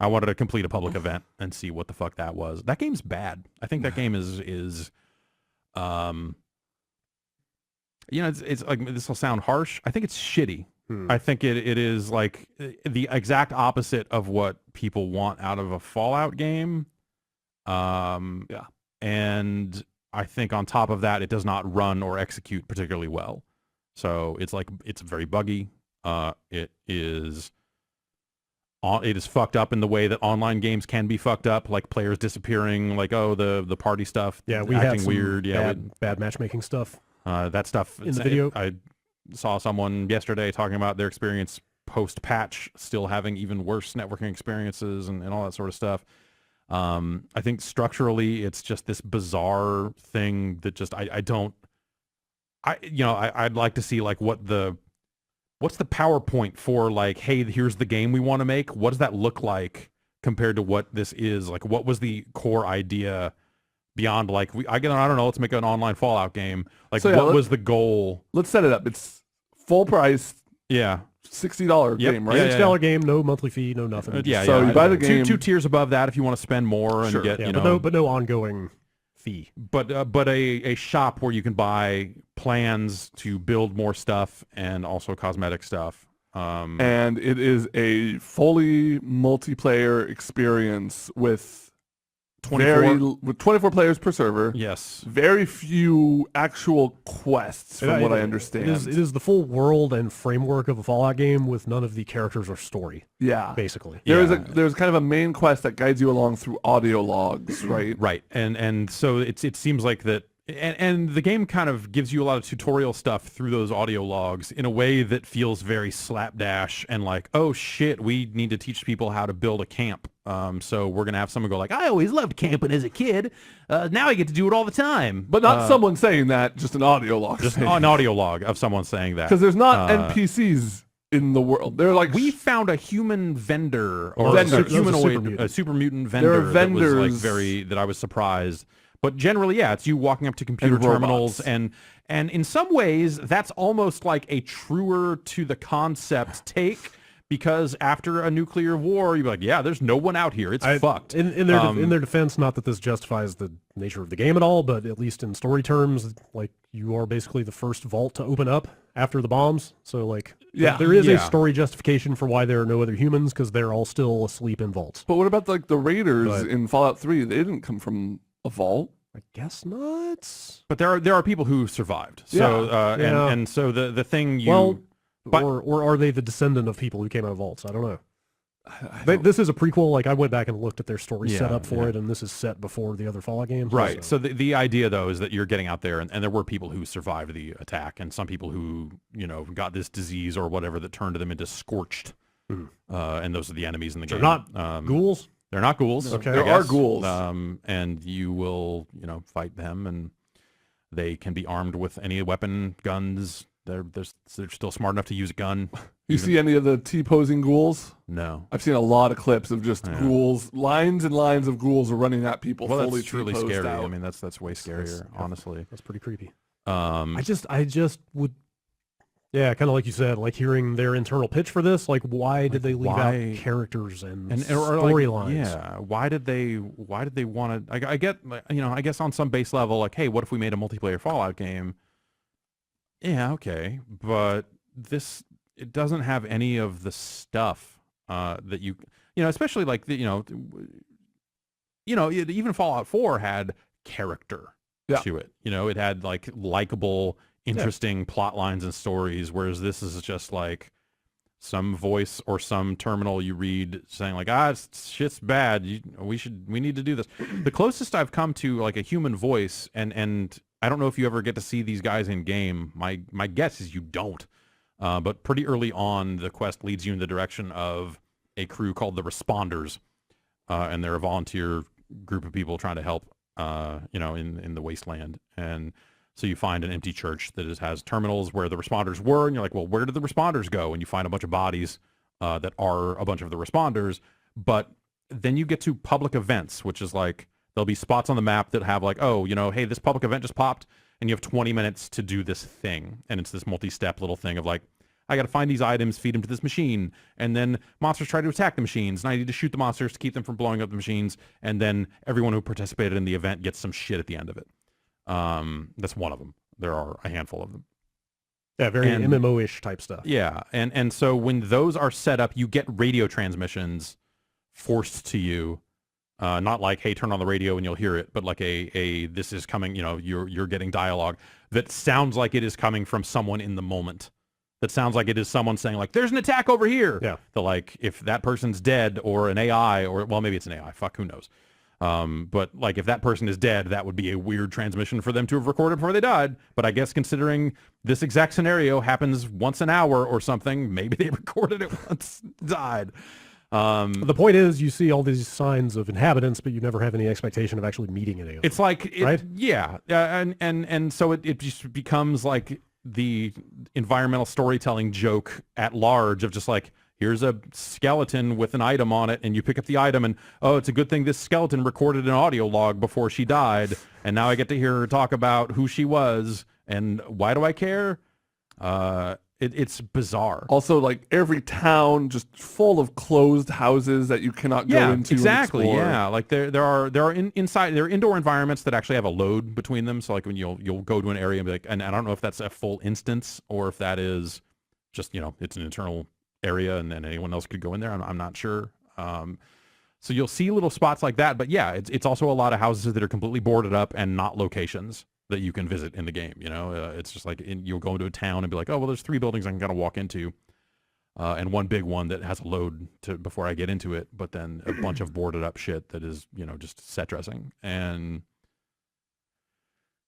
I wanted to complete a public event and see what the fuck that was. That game's bad. I think that game is it's like, this will sound harsh. I think it's shitty. I think it is like the exact opposite of what people want out of a Fallout game. And I think on top of that, it does not run or execute particularly well. So it's very buggy. It is fucked up in the way that online games can be fucked up, like players disappearing, like the party stuff. Yeah, we acting had some weird. Yeah, bad matchmaking stuff. That stuff in the video. I saw someone yesterday talking about their experience post-patch, still having even worse networking experiences and all that sort of stuff. I think structurally, it's just this bizarre thing that just I'd like to see like what's the PowerPoint for, like, hey, here's the game we want to make. What does that look like compared to what this is? Like, what was the core idea beyond, like, I don't know, let's make an online Fallout game. Like, so, what was the goal? Let's set it up. It's full price. Yeah. $60 game, right? $60 game, no monthly fee, no nothing. So you buy the game. Two tiers above that if you want to spend more and get, but no ongoing fee. But a shop where you can buy plans to build more stuff and also cosmetic stuff. And it is a fully multiplayer experience with 24 players per server. Yes. Very few actual quests, from what I understand. It is the full world and framework of a Fallout game with none of the characters or story. Yeah. Basically. There's kind of a main quest that guides you along through audio logs, right? Right. And so it seems like that, and the game kind of gives you a lot of tutorial stuff through those audio logs in a way that feels very slapdash and like, oh shit, we need to teach people how to build a camp. So we're gonna have someone go like, I always loved camping as a kid. Now I get to do it all the time. But not someone saying that, just an audio log. Just an audio log of someone saying that. Because there's not NPCs in the world. They're like, we found a human vendor or a super mutant vendor that was like that I was surprised. But generally, yeah, it's you walking up to computer terminals and in some ways that's almost like a truer to the concept take, because after a nuclear war, you're like, yeah, there's no one out here. It's fucked. In their defense, not that this justifies the nature of the game at all, but at least in story terms, like, you are basically the first vault to open up after the bombs. So, like, there is a story justification for why there are no other humans, because they're all still asleep in vaults. But what about, like, the raiders in Fallout 3? They didn't come from a vault. I guess not. But there are people who survived. So and so the thing you or are they the descendant of people who came out of vaults? I don't know. This is a prequel. Like, I went back and looked at their story setup for it, and this is set before the other Fallout games. Right. So the idea, though, is that you're getting out there, and there were people who survived the attack, and some people who, got this disease or whatever that turned them into scorched. And those are the enemies in the game. They're not ghouls? They're not ghouls. Okay. There are ghouls. And you will, fight them, and they can be armed with any weapon, guns. They're still smart enough to use a gun. You see any of the T-posing ghouls? No. I've seen a lot of clips of just ghouls. Lines and lines of ghouls are running at people. Well, fully that's truly scary. Out. I mean, that's way scarier, honestly. That's pretty creepy. I just would... Yeah, kind of like you said, like hearing their internal pitch for this, like, why did they leave out characters and storylines? Why did they want to? I get, I guess on some base level, like, hey, what if we made a multiplayer Fallout game? Yeah, okay, but it doesn't have any of the stuff that especially like even Fallout 4 had character to it. It had like likable, interesting plot lines and stories, whereas this is just like some voice or some terminal you read saying like, shit's bad, we need to do this. The closest I've come to like a human voice, and I don't know if you ever get to see these guys in game. My guess is you don't, but pretty early on the quest leads you in the direction of a crew called the Responders, and they're a volunteer group of people trying to help in the wasteland. And so you find an empty church that has terminals where the responders were, and you're like, well, where did the responders go? And you find a bunch of bodies that are a bunch of the responders. But then you get to public events, which is like, there'll be spots on the map that have like, hey, this public event just popped, and you have 20 minutes to do this thing. And it's this multi-step little thing of like, I got to find these items, feed them to this machine, and then monsters try to attack the machines, and I need to shoot the monsters to keep them from blowing up the machines, and then everyone who participated in the event gets some shit at the end of it. That's one of them. There are a handful of them. Yeah, very MMO-ish type stuff. Yeah, and so when those are set up, you get radio transmissions forced to you. Not like, hey, turn on the radio and you'll hear it, but like a this is coming, you're getting dialogue that sounds like it is coming from someone in the moment. That sounds like it is someone saying, like, there's an attack over here. Yeah. So, like, if that person's dead or an AI, or, well, maybe it's an AI. Fuck, who knows? But, like, if that person is dead, that would be a weird transmission for them to have recorded before they died. But I guess considering this exact scenario happens once an hour or something, maybe they recorded it once, died. The point is, you see all these signs of inhabitants, but you never have any expectation of actually meeting any of them. It's like, right? Yeah. And so it just becomes like the environmental storytelling joke at large of just like, here's a skeleton with an item on it, and you pick up the item, and, oh, it's a good thing this skeleton recorded an audio log before she died, and now I get to hear her talk about who she was, and why do I care? It's bizarre. Also, like, every town just full of closed houses that you cannot go into. Exactly. And explore. Yeah, like there are indoor environments that actually have a load between them. So like when you'll go to an area and be like, and I don't know if that's a full instance or if that is just it's an internal area and then anyone else could go in there. I'm not sure. So you'll see little spots like that, but yeah, it's also a lot of houses that are completely boarded up and not locations that you can visit in the game. It's just like you'll go into a town and be like, oh, well, there's 3 buildings I can kind of walk into, and one big one that has a load before I get into it, but then a bunch of boarded up shit that is, just set dressing. And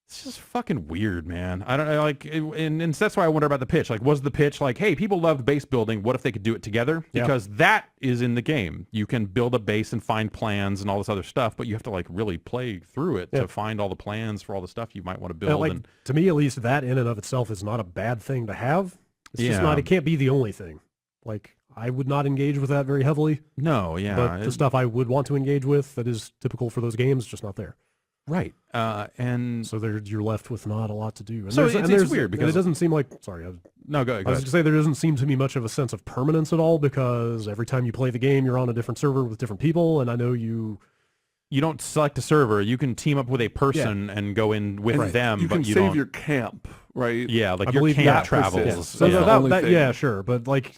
it's just fucking weird, man. I don't like, and that's why I wonder about the pitch. Like, was the pitch like, hey, people loved base building, what if they could do it together? Because that is in the game. You can build a base and find plans and all this other stuff, but you have to like really play through it to find all the plans for all the stuff you might want to build. To me, at least, that in and of itself is not a bad thing to have. It's just not. It can't be the only thing. Like, I would not engage with that very heavily. No, yeah. But the stuff I would want to engage with that is typical for those games is just not there. Right. And so you're left with not a lot to do. And so it's weird because it doesn't seem like, sorry. No, go ahead. I was going to say there doesn't seem to me much of a sense of permanence at all, because every time you play the game, you're on a different server with different people. And I know you don't select a server. You can team up with a person and go in with them. You can save your camp, right? Yeah, like your camp travels. So sure. But like,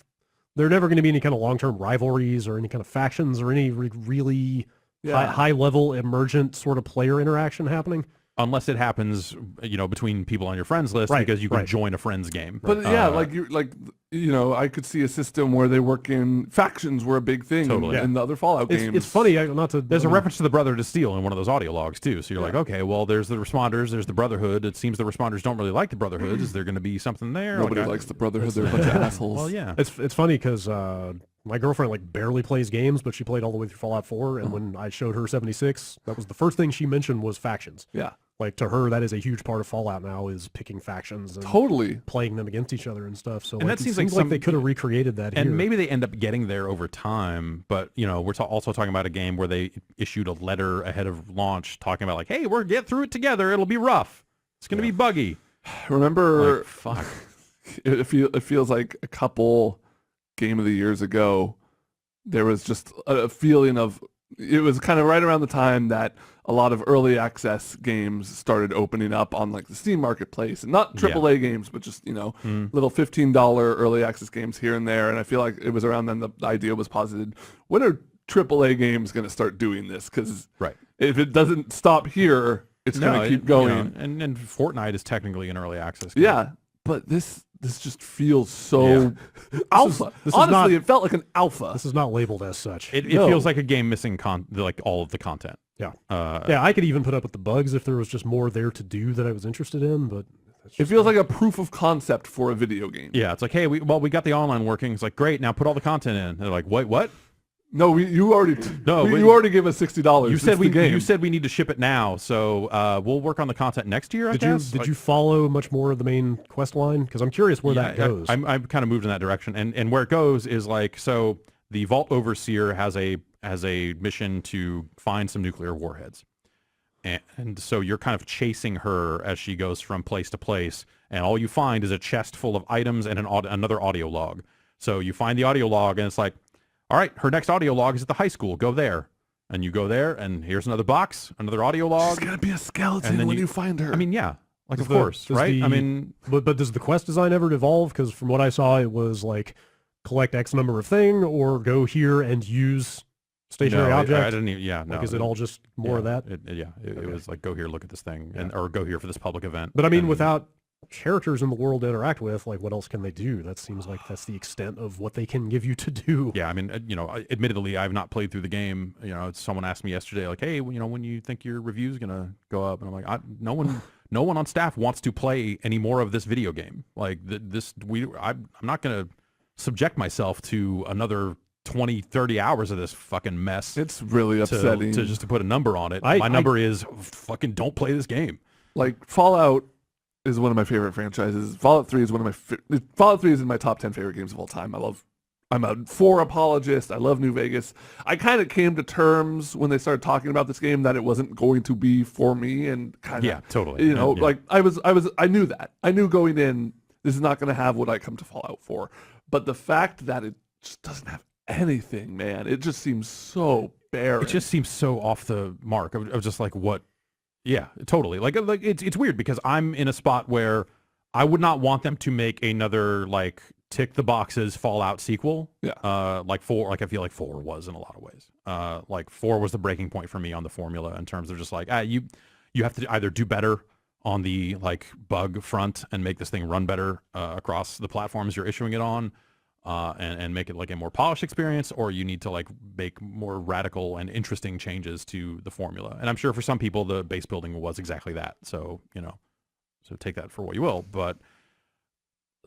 there are never going to be any kind of long-term rivalries or any kind of factions or any really high-level emergent sort of player interaction happening. Unless it happens, between people on your friends list, because you can join a friend's game. But I could see a system where they work in factions were a big thing in the other Fallout games. It's funny, there's a reference to the Brotherhood of Steel in one of those audio logs too. So you're like, okay, well, there's the Responders, there's the Brotherhood. It seems the Responders don't really like the Brotherhood. Is there going to be something there? Nobody likes the Brotherhood. They're a bunch of assholes. Well, yeah. It's funny because my girlfriend like barely plays games, but she played all the way through Fallout 4. And when I showed her 76, that was the first thing she mentioned was factions. Yeah. Like, to her, that is a huge part of Fallout now, is picking factions and playing them against each other and stuff. So and that seems like they could have recreated that and here. Maybe they end up getting there over time. But, we're also talking about a game where they issued a letter ahead of launch talking about, like, hey, we're get through it together. It'll be rough. It's going to be buggy. Remember, fuck. It feels like a couple Game of the Years ago, there was just a feeling of, it was kind of right around the time that a lot of early access games started opening up on like the Steam marketplace, and not AAA games, but just, little $15 early access games here and there. And I feel like it was around then the idea was posited, when are AAA games going to start doing this? Because if it doesn't stop here, it's going to keep going. And Fortnite is technically an early access game. Yeah, but this just feels so alpha. Honestly, it felt like an alpha. This is not labeled as such. It feels like a game missing like all of the content. Yeah. I could even put up with the bugs if there was just more there to do that I was interested in, but it feels like a proof of concept for a video game. Yeah, it's like, hey, we got the online working. It's like, great, now put all the content in. And they're like, wait, what? No, you already gave us $60. You said we need to ship it now, so we'll work on the content next year. Did you follow much more of the main quest line? Because I'm curious where that goes. I've kind of moved in that direction, and where it goes is like, so the Vault Overseer has a mission to find some nuclear warheads. And so you're kind of chasing her as she goes from place to place, and all you find is a chest full of items and another audio log. So you find the audio log, and it's like, all right, her next audio log is at the high school. Go there. And you go there, and here's another box, another audio log. She's going to be a skeleton when you find her. I mean, yeah. Like, of course, right? I mean... But does the quest design ever evolve? Because from what I saw, it was like, collect X number of thing, or go here and use... stationary object? I didn't even, yeah, no. Like, is it all just more of that? It was like, go here, look at this thing, or go here for this public event. But I mean, without characters in the world to interact with, like, what else can they do? That seems like that's the extent of what they can give you to do. Yeah, I mean, admittedly, I've not played through the game. Someone asked me yesterday, like, hey, when you think your review's going to go up? And I'm like, no one on staff wants to play any more of this video game. Like, I'm not going to subject myself to another 20, 30 hours of this fucking mess. It's really upsetting. To put a number on it. My number is fucking don't play this game. Like, Fallout is one of my favorite franchises. Fallout 3 is Fallout 3 is in my top 10 favorite games of all time. I'm a 4 apologist. I love New Vegas. I kind of came to terms when they started talking about this game that it wasn't going to be for me, and kind of, totally. Like, I knew that. I knew going in, this is not going to have what I come to Fallout for. But the fact that it just doesn't have anything, man, it just seems so barren. It just seems so off the mark. of just like, what? Yeah, totally. Like it's weird because I'm in a spot where I would not want them to make another like tick the boxes Fallout sequel. Yeah. Like 4. Like I feel like 4 was in a lot of ways. Like 4 was the breaking point for me on the formula in terms of just like you have to either do better on the like bug front and make this thing run better across the platforms you're issuing it on. And make it like a more polished experience, or you need to like make more radical and interesting changes to the formula. And I'm sure for some people the base building was exactly that. So, so take that for what you will. But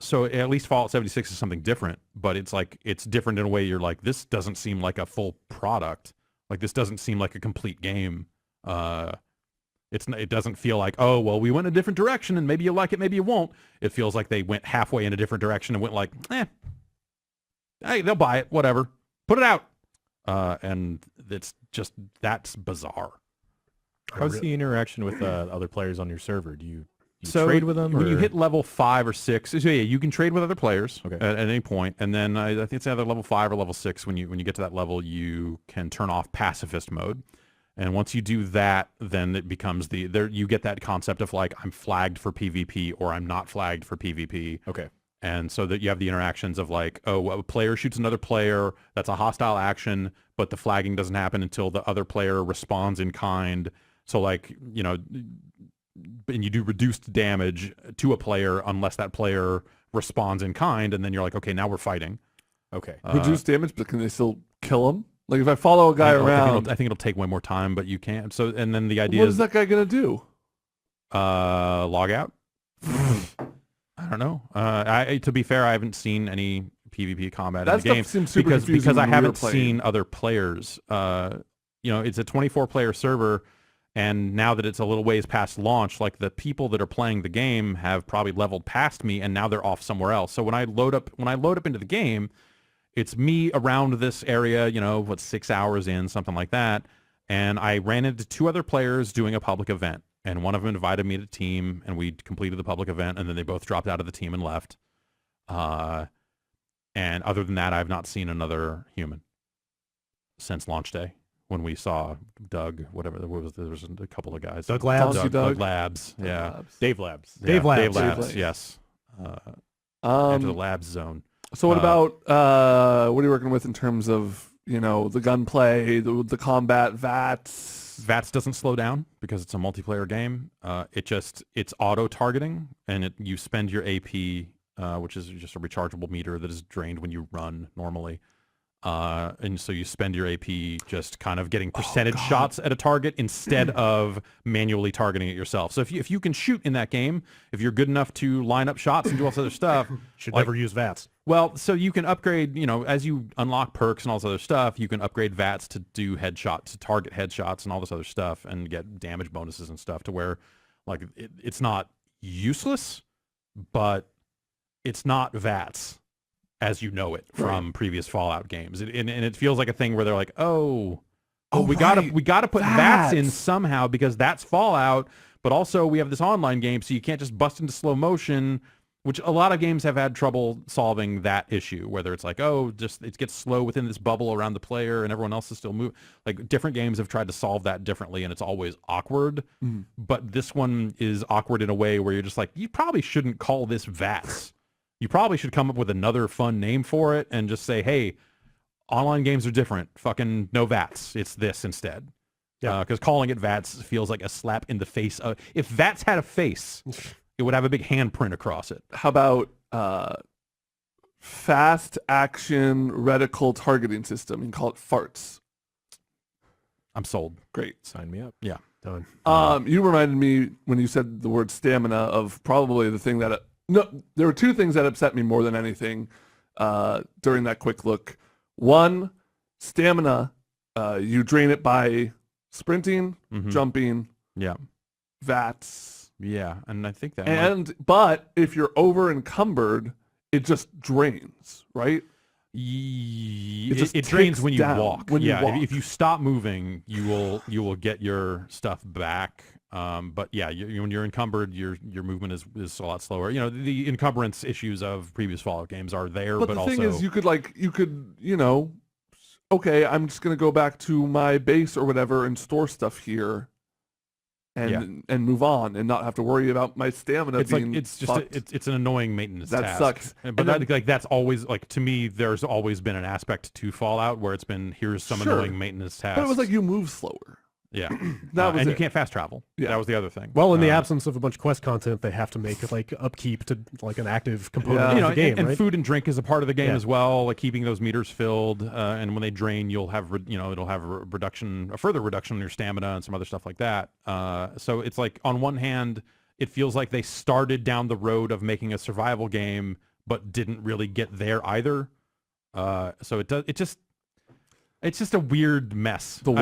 so at least Fallout 76 is something different, but it's like, it's different in a way you're like, this doesn't seem like a full product. Like this doesn't seem like a complete game. It doesn't feel like, oh, well, we went a different direction and maybe you like it, maybe you won't. It feels like they went halfway in a different direction and went like, hey, they'll buy it, whatever. Put it out. And that's bizarre. How's the interaction with other players on your server? Do you trade with them? When you hit level 5 or 6, so yeah, you can trade with other players at any point. And then I think it's either level 5 or level 6. When you get to that level, you can turn off pacifist mode. And once you do that, then it becomes you get that concept of like, I'm flagged for PvP or I'm not flagged for PvP. Okay. And so that you have the interactions of like, oh, a player shoots another player. That's a hostile action, but the flagging doesn't happen until the other player responds in kind. So like, and you do reduced damage to a player unless that player responds in kind. And then you're like, okay, now we're fighting. Okay. Reduced damage, but can they still kill him? Like if I follow a guy around. I think it'll take way more time, but you can't. So, and then the idea what is that guy going to do? Log out. I don't know. To be fair, I haven't seen any PvP combat in the game seems super because I haven't seen other players. It's a 24-player server, and now that it's a little ways past launch, like the people that are playing the game have probably leveled past me, and now they're off somewhere else. So when I load up into the game, it's me around this area. 6 hours in, something like that, and I ran into 2 other players doing a public event. And one of them invited me to team, and we completed the public event, and then they both dropped out of the team and left. And other than that, I've not seen another human since launch day when we saw Doug, whatever. There was a couple of guys. Doug Labs? Doug Labs, yeah. Dave Labs. Yeah, Dave Labs. Dave Labs, yes. After the Labs zone. So what about, what are you working with in terms of, the gunplay, the combat, VATS? VATS doesn't slow down because it's a multiplayer game. It's auto-targeting, and you spend your AP, which is just a rechargeable meter that is drained when you run normally. And so you spend your AP just kind of getting percentage shots at a target instead of manually targeting it yourself. So if you can shoot in that game, if you're good enough to line up shots and do all this other stuff, should never use VATS. Well, so you can upgrade, as you unlock perks and all this other stuff, you can upgrade VATS to do headshots, to target headshots and all this other stuff and get damage bonuses and stuff to where, like, it's not useless, but it's not VATS as you know it from previous Fallout games. And it feels like a thing where they're like, oh, oh, we gotta put VATS in somehow because that's Fallout, but also we have this online game, so you can't just bust into slow motion, which a lot of games have had trouble solving that issue, whether it's like, oh, just it gets slow within this bubble around the player and everyone else is still moving. Like different games have tried to solve that differently and it's always awkward. But this one is awkward in a way where you're just like, you probably shouldn't call this VATS. You probably should come up with another fun name for it and just say, hey, online games are different. Fucking no VATS. It's this instead. Yeah. Because calling it VATS feels like a slap in the face. If VATS had a face, it would have a big handprint across it. How about fast action reticle targeting system? You can call it FARTS. I'm sold. Great. Sign me up. Yeah. Done. You reminded me when you said the word stamina of probably the thing that... there were two things that upset me more than anything during that quick look. One, stamina. You drain it by sprinting, jumping, VATS. Yeah, and I think that but if you're over encumbered, it just drains, right? It drains when you walk. If you stop moving, you will get your stuff back. But yeah, when you're encumbered, your movement is a lot slower. You know, the encumbrance issues of previous Fallout games are there, but the also thing is, you could okay, I'm just gonna go back to my base or whatever and store stuff here, and move on and not have to worry about my stamina it's an annoying maintenance that task. Sucks. But that's always like, to me, there's always been an aspect to Fallout where it's been, here's some annoying maintenance tasks. But it was like you move slower. Yeah, and you can't fast travel. Yeah, that was the other thing. Well, in the absence of a bunch of quest content, they have to make like upkeep to like an active component of the game, and right? food and drink is a part of the game as well, like keeping those meters filled. And when they drain, you'll have it'll have a further reduction in your stamina and some other stuff like that. So it's like, on one hand, it feels like they started down the road of making a survival game, but didn't really get there either. So it's just a weird mess. The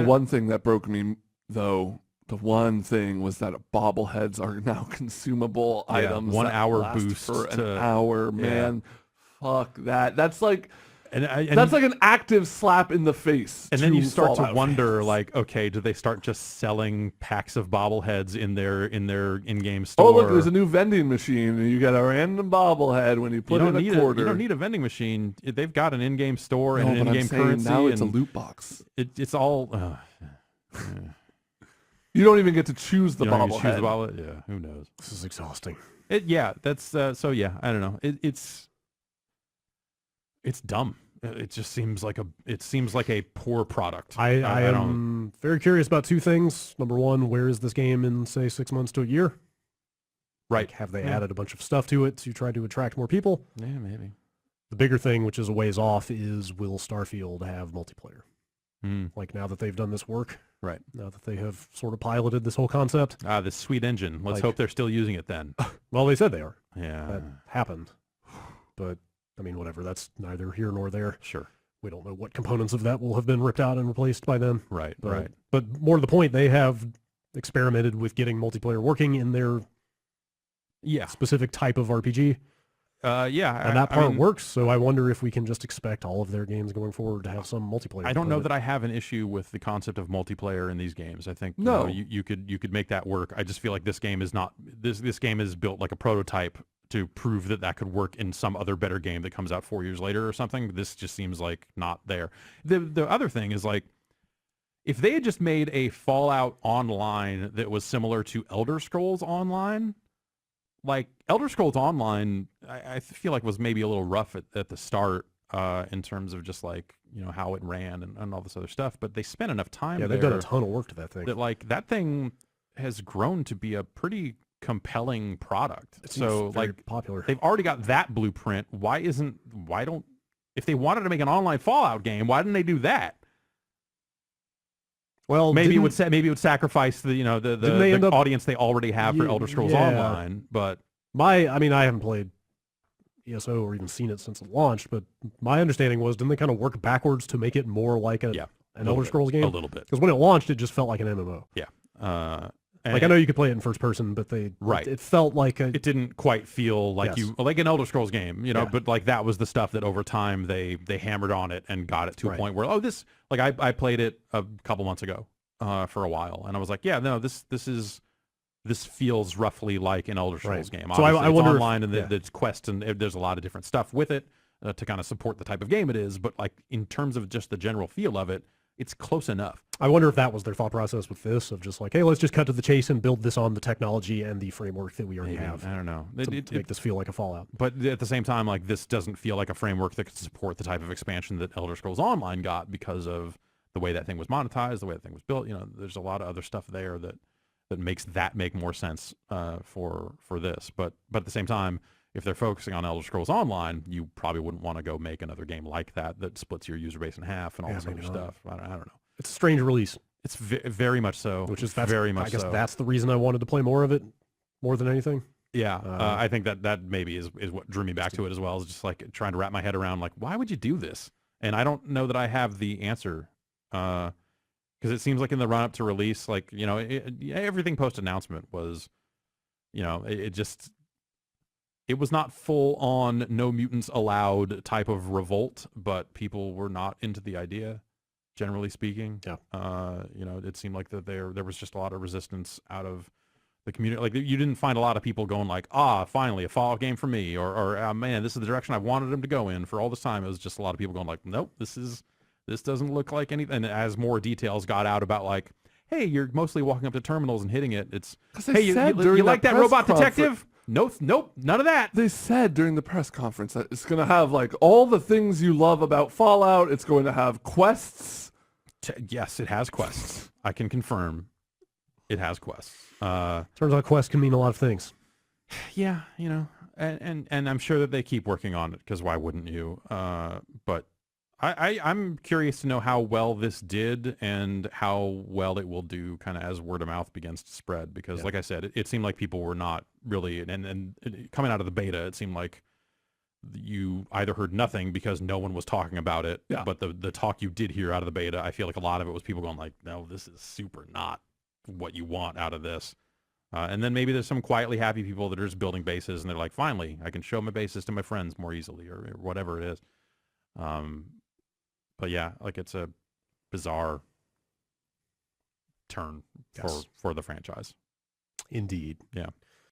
one thing that broke me, though, the one thing was that bobbleheads are now consumable items. 1 hour last boost for an hour, man. Fuck that. That's like that's like an active slap in the face. And then you start to wonder, fans. like, okay, do they start just selling packs of bobbleheads in their in-game store? Oh, look, there's a new vending machine, and you get a random bobblehead when you put in a quarter. You don't need a vending machine. They've got an in-game store and an in-game currency. Now it's a loot box. It's all... You don't even get to choose the bobblehead. Choose the bobblehead? Yeah, who knows? This is exhausting. That's... so, yeah, I don't know. It's dumb. It just seems like a poor product. I am very curious about two things. Number one, where is this game in, say, 6 months to a year? Right. Like, have they added a bunch of stuff to it to try to attract more people? Yeah, maybe. The bigger thing, which is a ways off, is will Starfield have multiplayer? Like, now that they've done this work, right? Now that they have sort of piloted this whole concept. This sweet engine. Let's hope they're still using it then. Well, they said they are. Yeah. That happened. But... I mean, whatever, that's neither here nor there. Sure. We don't know what components of that will have been ripped out and replaced by then. Right, right. But more to the point, they have experimented with getting multiplayer working in their specific type of RPG. And that part works, so I wonder if we can just expect all of their games going forward to have some multiplayer. I don't know that I have an issue with the concept of multiplayer in these games. I think you could make that work. I just feel like this game is not... This game is built like a prototype to prove that could work in some other better game that comes out 4 years later or something. This just seems like not there. The other thing is, like, if they had just made a Fallout Online that was similar to Elder Scrolls Online, like Elder Scrolls Online, I feel like was maybe a little rough at the start in terms of just like, how it ran and all this other stuff, but they spent enough time there. Yeah, they've done a ton of work to that thing. That thing has grown to be a pretty compelling product. So like popular. They've already got that blueprint. If they wanted to make an online Fallout game, why didn't they do that? Well, maybe it would sacrifice the audience they already have for Elder Scrolls Online. But I haven't played ESO or even seen it since it launched, but my understanding was, didn't they kind of work backwards to make it more like an Elder Scrolls game? A little bit. Because when it launched, it just felt like an MMO. Yeah. Like I know you could play it in first person, but it felt like it didn't quite feel like like an Elder Scrolls game, you know. But like that was the stuff that over time they hammered on it and got it to a point where this like I played it a couple months ago for a while, and I was like, yeah, no, this feels roughly like an Elder Scrolls game. So I wonder it's online and there's quests and there's a lot of different stuff with it to kind of support the type of game it is. But like in terms of just the general feel of it, it's close enough. I wonder if that was their thought process with this, of just like, hey, let's just cut to the chase and build this on the technology and the framework that we already have. I don't know. To make this feel like a Fallout. But at the same time, like this doesn't feel like a framework that could support the type of expansion that Elder Scrolls Online got because of the way that thing was monetized, the way that thing was built. You know, there's a lot of other stuff there that makes that make more sense for this. But at the same time, if they're focusing on Elder Scrolls Online, you probably wouldn't want to go make another game like that splits your user base in half and all this other stuff. I don't know. It's a strange release. It's very much so. Very much. I guess that's the reason I wanted to play more of it, more than anything. Yeah, I think that maybe is what drew me back to it as well. Is just like trying to wrap my head around like, why would you do this? And I don't know that I have the answer, because it seems like in the run up to release, like everything post announcement was, it was not full on no mutants allowed type of revolt, but people were not into the idea. Generally speaking, it seemed like that there was just a lot of resistance out of the community. Like you didn't find a lot of people going like, finally a Fallout game for me, or man, this is the direction I've wanted them to go in for all this time. It was just a lot of people going like, nope, this doesn't look like anything. And as more details got out about like, hey, you're mostly walking up to terminals and hitting it. It's hey, you like that robot detective? Nope, none of that. They said during the press conference that it's going to have like all the things you love about Fallout. It's going to have quests. Yes, it has quests. I can confirm it has quests. Turns out quests can mean a lot of things. Yeah, and I'm sure that they keep working on it, because why wouldn't you? But I'm curious to know how well this did and how well it will do kind of as word of mouth begins to spread, because like I said, it seemed like people were not really, and coming out of the beta, it seemed like you either heard nothing because no one was talking about it, but the talk you did hear out of the beta, I feel like a lot of it was people going like, no, this is super not what you want out of this. And then maybe there's some quietly happy people that are just building bases and they're like, finally, I can show my bases to my friends more easily, or whatever it is. But yeah, like it's a bizarre turn for the franchise. Indeed. Yeah.